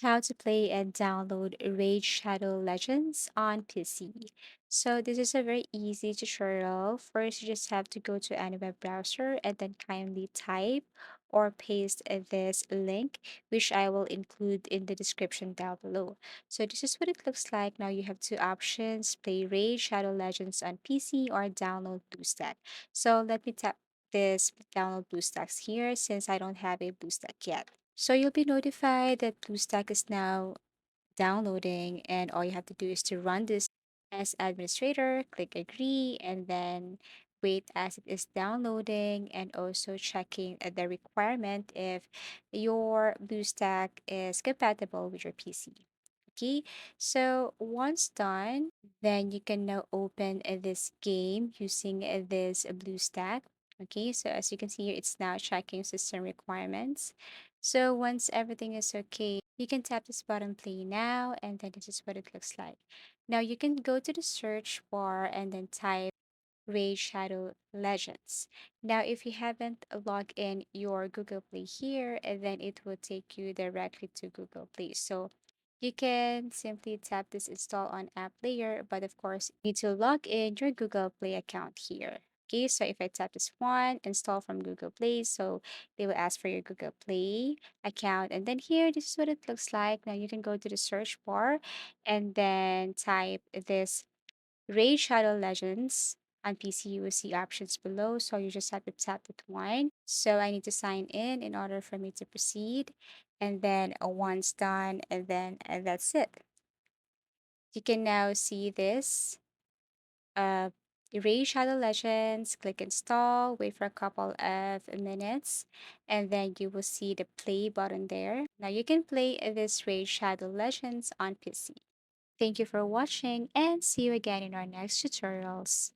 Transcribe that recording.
How to play and download Raid Shadow Legends on PC. So this is a very easy tutorial. First, you just have to go to any web browser and then kindly type or paste this link, which I will include in the description down below. So this is what it looks like. Now you have two options: play Raid Shadow Legends on PC or download BlueStack. So let me tap this download BlueStacks here since I don't have a BlueStack yet. So you'll be notified that BlueStack is now downloading, and all you have to do is to run this as administrator, click agree, and then wait as it is downloading and also checking the requirement if your BlueStack is compatible with your PC. Okay, so once done, then you can now open this game using this BlueStack. Okay, so as you can see here, it's now checking system requirements. So once everything is okay, you can tap this button play now, and then this is what it looks like. Now you can go to the search bar and then type Raid Shadow Legends. Now, if you haven't logged in your Google Play here, and then it will take you directly to Google Play. So you can simply tap this install on app layer, but of course, you need to log in your Google Play account here. Okay, so if I tap this one, install from Google Play, so they will ask for your Google Play account. And then here, this is what it looks like. Now you can go to the search bar and then type this Raid Shadow Legends. On PC, you will see options below, so you just have to tap that one. So I need to sign in order for me to proceed. And then once done, and then that's it. You can now see this Raid Shadow Legends, click install, wait for a couple of minutes, and then you will see the play button there. Now you can play this Raid Shadow Legends on PC. Thank you for watching and see you again in our next tutorials.